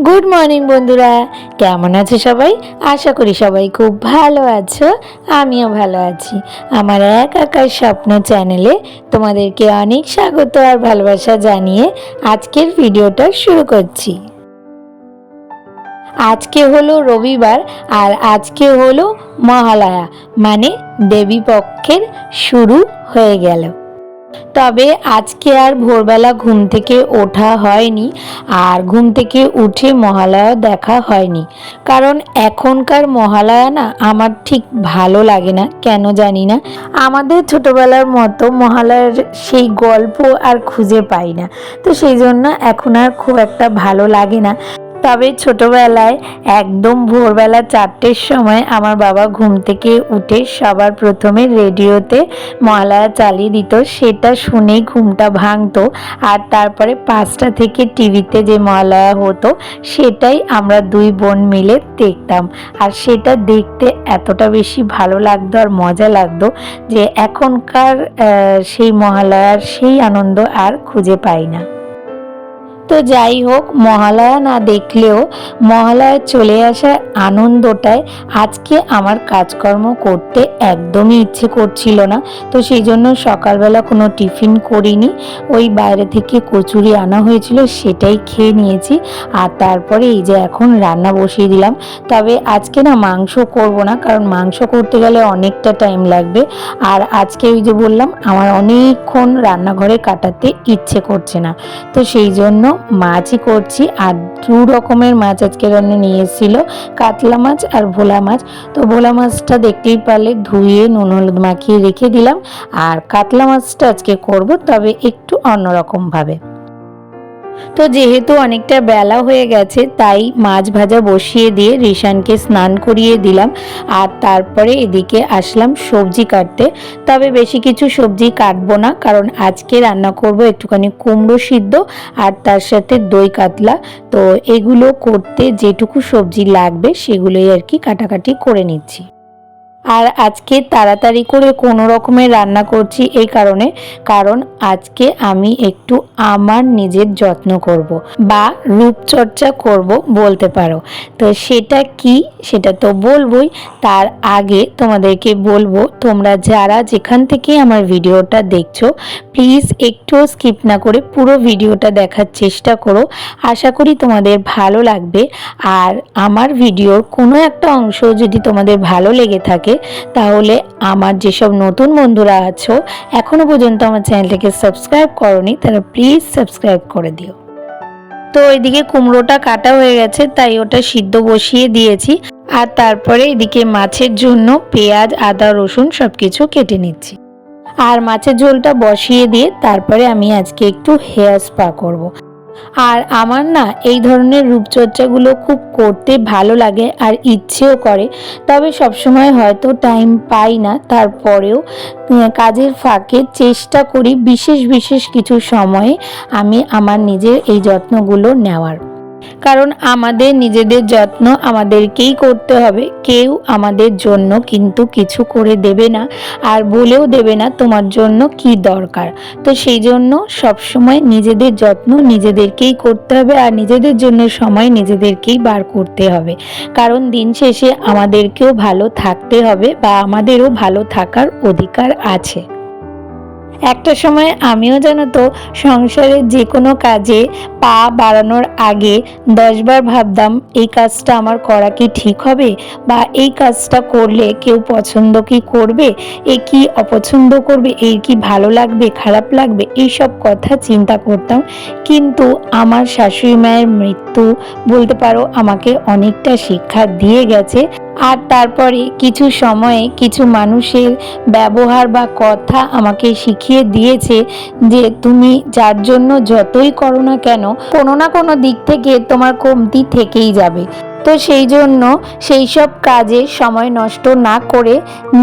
Good morning বন্ধুরা, কেমন আছো সবাই? আশা করি সবাই খুব ভালো আছো। আমিও ভালো আছি। আমার এক আকার স্বপ্ন চ্যানেলে তোমাদেরকে অনেক স্বাগত আর ভালোবাসা জানিয়ে আজকের ভিডিওটা শুরু করছি। আজকে হলো রবিবার আর আজকে হলো মহালয়া, মানে দেবী পক্ষের শুরু হয়ে গেল। তবে আজকে আর ভোরবেলা ঘুম থেকে ওঠা হয়নি, আর ঘুম থেকে উঠে মহালয়া দেখা হয়নি, কারণ এখনকার মহালয়া না আমার ঠিক ভালো লাগে না, কেন জানি না। আমাদের ছোটবেলার মতো মহালয়ার সেই গল্প আর খুঁজে পাই না, তো সেই জন্য এখন আর খুব একটা ভালো লাগে না। তবে ছোটবেলায় একদম ভোরবেলা 4টের সময় আমার বাবা ঘুম থেকে উঠে সবার প্রথমে রেডিওতে মহালয়া চালিয়ে দিত, সেটা শুনেই ঘুমটা ভাঙতো। আর তারপরে 5টা থেকে টিভিতে যে মহালয়া হতো সেটাই আমরা দুই বোন মিলে দেখতাম, আর সেটা দেখতে এতটা বেশি ভালো লাগতো আর মজা লাগতো যে এখনকার সেই মহালয়ার সেই আনন্দ আর খুঁজে পাই না। তো যাই হোক, মহালয়া না দেখলেও মহালয়া চলে আসার আনন্দটায় আজকে আমার কাজকর্ম করতে একদমই ইচ্ছে করছিল না। তো সেই জন্য সকালবেলা কোনো টিফিন করিনি, ওই বাইরে থেকে কচুরি আনা হয়েছিল সেটাই খেয়ে নিয়েছি। আর তারপরে এই যে এখন রান্না বসিয়ে দিলাম। তবে আজকে না মাংস করব না, কারণ মাংস করতে গেলে অনেকটা টাইম লাগবে। আর আজকে ওই যে বললাম আমার অনেকক্ষণ রান্নাঘরে কাটাতে ইচ্ছে করছে না, তো সেই জন্য মাছই করছি। আর 2 রকমের মাছ আজকে রান্না নিয়ে এসেছিল, কাতলা মাছ আর ভোলা মাছ। তো ভোলা মাছটা দেখতেই পারলে ধুয়ে নুন হলুদ মাখিয়ে রেখে দিলাম, আর কাতলা মাছটা আজকে করব, তবে একটু অন্যরকম ভাবে। তো যেহেতু অনেকটা বেলা হয়ে গেছে তাই মাছ ভাজা বসিয়ে দিয়ে রিশানকে স্নান করিয়ে দিলাম। আর তারপরে এদিকে আসলাম সবজি কাটতে। তবে বেশি কিছু সবজি কাটবো না, কারণ আজকে রান্না করব একটুখানি কুমড়ো সিদ্ধ আর তার সাথে দই কাতলা। তো এগুলো করতে যেটুকু সবজি লাগবে সেগুলোই আর কি কাটাকাটি করে নিচ্ছি। আর আজকে তাড়াতাড়ি করে কোনো রকমের রান্না করছি এই কারণে, কারণ আজকে আমি একটু আমার নিজের যত্ন করব বা রূপচর্চা করব বলতে পারো। তো সেটা কি, সেটা তো বলবোই। তার আগে তোমাদেরকে বলবো, তোমরা যারা যেখান থেকে আমার ভিডিওটা দেখছো প্লিজ একটুও স্কিপ না করে পুরো ভিডিওটা দেখার চেষ্টা করো। আশা করি তোমাদের ভালো লাগবে। আর আমার ভিডিওর কোনো একটা অংশ যদি তোমাদের ভালো লেগে থাকে তাহলে আমার যেসব নতুন বন্ধুরা আছো এখনো পর্যন্ত আমার চ্যানেলটাকে সাবস্ক্রাইব করোনি, তারা প্লিজ সাবস্ক্রাইব করে দিও। তো এদিকে কুমড়োটা কাটা হয়ে গেছে তাই ওটা সিদ্ধ বসিয়ে দিয়েছি। আর তারপরে এদিকে মাছের জন্য পেঁয়াজ আদা রসুন সবকিছু কেটে নিচ্ছি। আর মাছের ঝোলটা বসিয়ে দিয়ে তারপরে আমি আজকে একটু হেয়ার স্পা করব। আর আমার না এই ধরনের রূপচর্চাগুলো খুব করতে ভালো লাগে আর ইচ্ছেও করে, তবে সবসময় হয়তো টাইম পাই না। তারপরেও কাজের ফাঁকে চেষ্টা করি বিশেষ বিশেষ কিছু সময়ে আমি আমার নিজের এই যত্নগুলো নেওয়ার, কারণ আমাদের নিজেদের যত্ন আমাদেরকেই করতে হবে। কেউ আমাদের জন্য কিন্তু কিছু করে দেবে না, আর বলেও দেবে না তোমার জন্য কি দরকার। তো সেই জন্য সবসময় নিজেদের যত্ন নিজেদেরকেই করতে হবে, আর নিজেদের জন্য সময় নিজেদেরকেই বার করতে হবে, কারণ দিন শেষে আমাদেরকেও ভালো থাকতে হবে বা আমাদেরও ভালো থাকার অধিকার আছে। একটা সময় আমিও জানো তো সংসারের যে কোনো কাজে পা বাড়ানোর আগে 10বার ভাবতাম এই কাজটা আমার করা কি ঠিক হবে, বা এই কাজটা করলে কেউ পছন্দ কি করবে, এ কি অপছন্দ করবে, এর কি ভালো লাগবে খারাপ লাগবে, এই সব কথা চিন্তা করতাম। কিন্তু আমার শাশুড়ি মায়ের মৃত্যু বলতে পারো আমাকে অনেকটা শিক্ষা দিয়ে গেছে। আর তারপরে কিছু সময়ে কিছু মানুষের ব্যবহার বা কথা আমাকে শিখিয়ে দিয়েছে যে তুমি যার জন্য যতই করো না কেন কোনো না কোনো দিক থেকে তোমার কমতি থেকেই যাবে। তো সেই জন্য সেই সব কাজে সময় নষ্ট না করে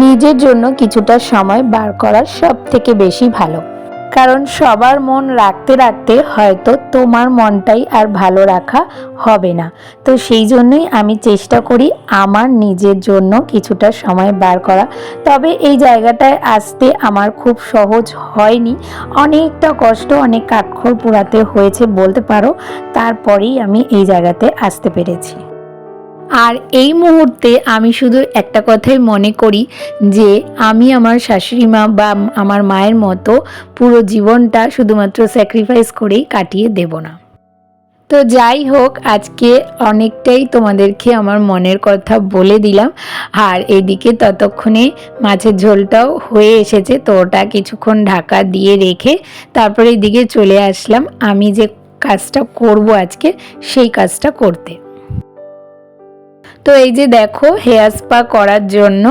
নিজের জন্য কিছুটা সময় বার করার সব থেকে বেশি ভালো। কারণ সবার মন রাখতে রাখতে হয়তো তোমার মনটাই আর ভালো রাখা হবে না। তো সেই জন্যই আমি চেষ্টা করি আমার নিজের জন্য কিছুটা সময় বার করা। তবে এই জায়গাটায় আসতে আমার খুব সহজ হয়নি, অনেকটা কষ্ট, অনেক কাঠখড় পোড়াতে হয়েছে বলতে পারো, তারপরেই আমি এই জায়গাতে আসতে পেরেছি। আর এই মুহূর্তে আমি শুধু একটা কথাই মনে করি যে আমি আমার শাশুড়ি মা বা আমার মায়ের মতো পুরো জীবনটা শুধুমাত্র স্যাক্রিফাইস করেই কাটিয়ে দেব না। তো যাই হোক, আজকে অনেকটাই তোমাদেরকে আমার মনের কথা বলে দিলাম। আর এদিকে ততক্ষণে মাছের ঝোলটাও হয়ে এসেছে, তো ওটা কিছুক্ষণ ঢাকা দিয়ে রেখে তারপরে এদিকে চলে আসলাম আমি যে কাজটা করব আজকে সেই কাজটা করতে। তো এই যে দেখো, হেয়ার স্পা করার জন্য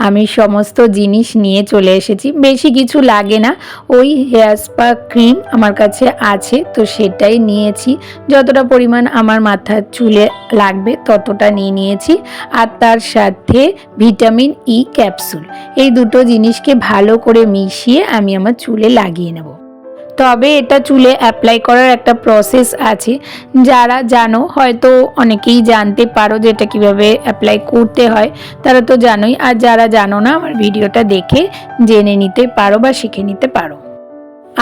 আমি সমস্ত জিনিস নিয়ে চলে এসেছি। বেশি কিছু লাগে না, ওই হেয়ার স্পা ক্রিম আমার কাছে আছে, তো সেটাই নিয়েছি। যতটা পরিমাণ আমার মাথার চুলে লাগবে ততটা নিয়ে নিয়েছি। আর তার সাথে ভিটামিন ই ক্যাপসুল, এই দুটো জিনিসকে ভালো করে মিশিয়ে আমি আমার চুলে লাগিয়ে নেব। তবে এটা চুলে অ্যাপ্লাই করার একটা প্রসেস আছে, যারা জানো হয়তো অনেকেই জানতে পারো যে এটা কীভাবে অ্যাপ্লাই করতে হয়, তারা তো জানোই। আর যারা জানো না, আমার ভিডিওটা দেখে জেনে নিতে পারো বা শিখে নিতে পারো।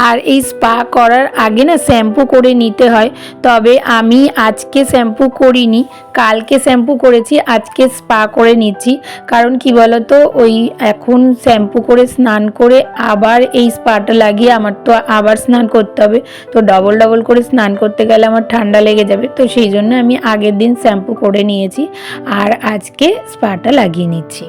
আর এই স্পা করার আগে না শ্যাম্পু করে নিতে হয়, তবে আমি আজকে শ্যাম্পু করিনি, কালকে শ্যাম্পু করেছি, আজকে স্পা করে নিচ্ছি। কারণ কি বলতো, ওই এখন শ্যাম্পু করে স্নান করে আবার এই স্পাটা লাগিয়ে আমার তো আবার স্নান করতে হবে, তো ডবল ডবল করে স্নান করতে গেলে আমার ঠান্ডা লেগে যাবে। তো সেই জন্য আমি আগের দিন শ্যাম্পু করে নিয়েছি আর আজকে স্পাটা লাগিয়ে নিচ্ছি।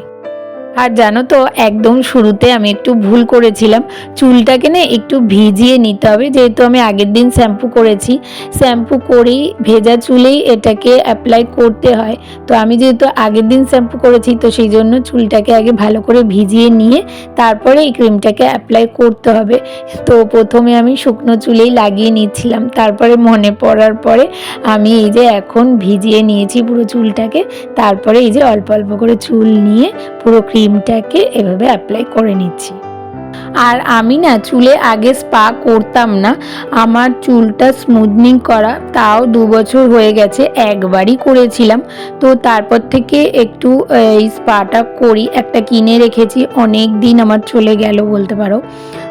আর জানো তো, একদম শুরুতে আমি একটু ভুল করেছিলাম, চুলটাকে না একটু ভিজিয়ে নিতে হবে, যেহেতু আমি আগের দিন শ্যাম্পু করেছি। শ্যাম্পু করেই ভেজা চুলেই এটাকে অ্যাপ্লাই করতে হয়। তো আমি যেহেতু আগের দিন শ্যাম্পু করেছি, তো সেই জন্য চুলটাকে আগে ভালো করে ভিজিয়ে নিয়ে তারপরে এই ক্রিমটাকে অ্যাপ্লাই করতে হবে। তো প্রথমে আমি শুকনো চুলেই লাগিয়ে নিচ্ছিলাম, তারপরে মনে পড়ার পরে আমি এই যে এখন ভিজিয়ে নিয়েছি পুরো চুলটাকে, তারপরে এই যে অল্প অল্প করে চুল নিয়ে পুরো ক্রিমটাকে এভাবে অ্যাপ্লাই করে নিচ্ছি। আর আমি না চুলে আগে স্পা করতাম না, আমার চুলটা স্মুথনিং করা তাও 2 বছর হয়ে গেছে, একবারই করেছিলাম। তো তারপর থেকে একটু এই স্পাটা করি, একটা কিনে রেখেছি, অনেক দিন আমার চলে গেল বলতে পারো।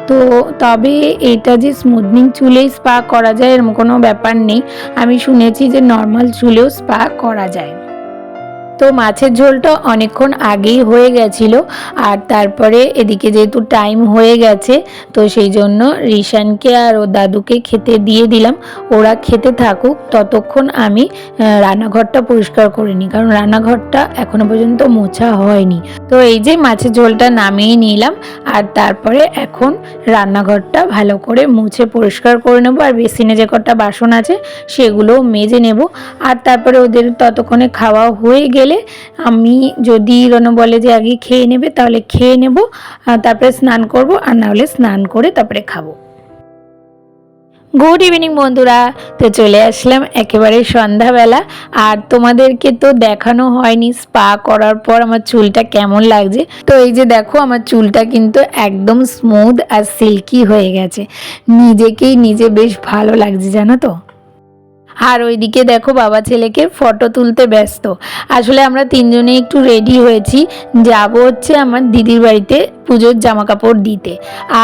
তো তবে এটা যে স্মুথনিং চুলেই স্পা করা যায় এরকম কোনো ব্যাপার নেই, আমি শুনেছি যে নর্মাল চুলেও স্পা করা যায়। তো মাছের ঝোলটা অনেকক্ষণ আগেই হয়ে গেছিলো, আর তারপরে এদিকে যেহেতু টাইম হয়ে গেছে, তো সেই জন্য রিশানকে আর ও দাদুকে খেতে দিয়ে দিলাম, ওরা খেতে থাকুক, ততক্ষণ আমি রান্নাঘরটা পরিষ্কার করে নিই, কারণ রান্নাঘরটা এখনো পর্যন্ত মোছা হয়নি। তো এই যে মাছের ঝোলটা নামিয়ে নিলাম, আর তারপরে এখন রান্নাঘরটা ভালো করে মুছে পরিষ্কার করে নেব, আর বেসিনে যে কটা বাসন আছে সেগুলোও মেজে নেব। আর তারপরে ওদের ততক্ষণে খাওয়া হয়ে গেলে আমি, যদি রনো বলে যে আগে খেয়ে নেবে তাহলে খেয়ে নেব, তারপরে স্নান করব, আর না হলে স্নান করে তারপরে খাবো। গুড ইভিনিং বন্ধুরা, তো চলে আসলাম একেবারে সন্ধ্যাবেলা, আর তোমাদেরকে তো দেখানো হয়নি স্পা করার পর আমার চুলটা কেমন লাগছে। তো এই যে দেখো, আমার চুলটা কিন্তু একদম স্মুথ আর সিল্কি হয়ে গেছে, নিজেকেই নিজে বেশ ভালো লাগছে জানো তো। আর ওইদিকে দেখো, বাবা ছেলেকে ফটো তুলতে ব্যস্ত। আসলে আমরা তিনজনে একটু রেডি হয়েছি, যাব হচ্ছে আমার দিদির বাড়িতে পুজোর জামা কাপড় দিতে।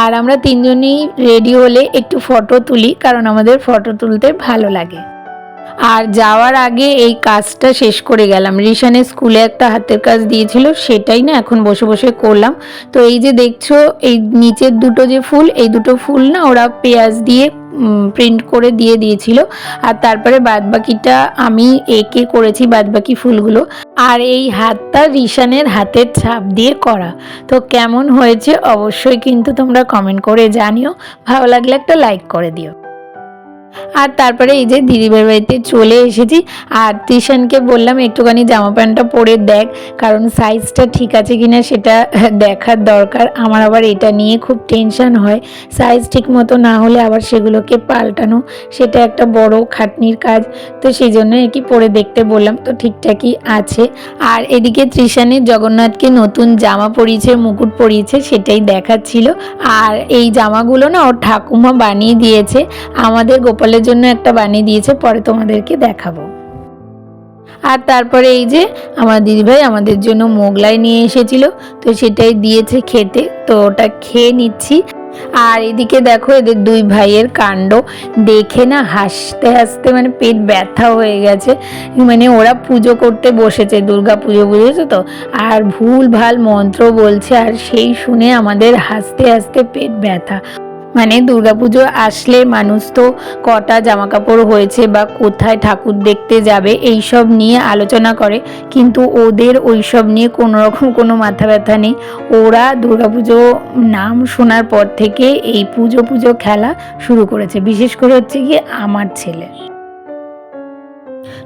আর আমরা তিনজনেই রেডি হলে একটু ফটো তুলি, কারণ আমাদের ফটো তুলতে ভালো লাগে। আর যাওয়ার আগে এই কাজটা শেষ করে গেলাম, রিশানের স্কুলে একটা হাতের কাজ দিয়েছিল, সেটাই না এখন বসে বসে করলাম। তো এই যে দেখছো, এই নিচের দুটো যে ফুল, এই দুটো ফুল না ওরা পেঁয়াজ দিয়ে প্রিন্ট করে দিয়ে দিয়েছিল, আর তারপরে বাদবাকিটা আমি এঁকে করেছি বাদবাকি ফুলগুলো। আর এই হাতটা রিশানের হাতের ছাপ দিয়ে করা। তো কেমন হয়েছে অবশ্যই কিন্তু তোমরা কমেন্ট করে জানিও, ভালো লাগলে একটা লাইক করে দিও। আর তারপরে এই যে দিদিভাইয়ের বাড়িতে চলে এসেছি। আর তৃষানকে বললাম একটুখানি জামা প্যান্টটা পরে দেখ, কারণ সাইজটা ঠিক আছে কিনা সেটা দেখার দরকার। আমার আবার এটা নিয়ে খুব টেনশন হয়, সাইজ ঠিক মতো না হলে আবার সেগুলোকে পাল্টানো সেটা একটা বড় খাটনির কাজ। তো সেই জন্য আর কি পরে দেখতে বললাম, তো ঠিকঠাকই আছে। আর এদিকে তৃষানের জগন্নাথকে নতুন জামা পরিয়েছে, মুকুট পরিয়েছে, সেটাই দেখাচ্ছিল। আর এই জামাগুলো না ওর ঠাকুমা বানিয়ে দিয়েছে, আমাদের গোপালের জন্য একটা বানিয়ে দিয়েছে, পরে তোমাদেরকে দেখাবো। আর তারপরে এই যে আমার দিদিভাই আমাদের জন্য মোগলাই নিয়ে এসেছিল, তো সেটাই দিয়েছে খেতে, তো ওটা খেয়ে নিচ্ছি। আর এদিকে দেখো এদের দুই ভাইয়ের কাণ্ড দেখে না হাসতে হাসতে মানে পেট ব্যথা হয়ে গেছে। মানে ওরা পুজো করতে বসেছে, দুর্গা পুজো, বুঝেছো তো, আর ভুল ভাল মন্ত্র বলছে, আর সেই শুনে আমাদের হাসতে হাসতে পেট ব্যথা। মানে দুর্গাপুজো আসলে মানুষ তো কটা জামা কাপড় হয়েছে বা কোথায় ঠাকুর দেখতে যাবে এই সব নিয়ে আলোচনা করে, কিন্তু ওদের ওই সব নিয়ে কোনো রকম কোনো মাথা ব্যথা নেই। ওরা দুর্গাপুজো নাম শোনার পর থেকে এই পুজো পুজো খেলা শুরু করেছে, বিশেষ করে হচ্ছে কি আমার ছেলে।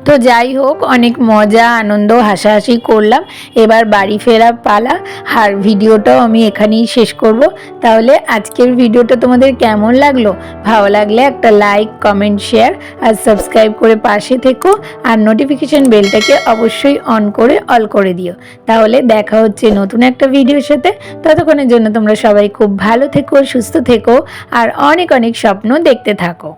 তো যাই হোক, অনেক মজা আনন্দ হাসাহাসি করলাম। এবার বাড়ি ফেরা পালা, আর ভিডিওটাও আমি এখানেই শেষ করব। তাহলে আজকের ভিডিওটা তোমাদের কেমন লাগলো? ভালো লাগলে একটা লাইক, কমেন্ট, শেয়ার আর সাবস্ক্রাইব করে পাশে থেকো, আর নোটিফিকেশন বেলটাকে অবশ্যই অন করে অল করে দিও। তাহলে দেখা হচ্ছে নতুন একটা ভিডিওর সাথে। ততক্ষণের জন্য তোমরা সবাই খুব ভালো থেকো, সুস্থ থেকো, আর অনেক অনেক স্বপ্ন দেখতে থাকো।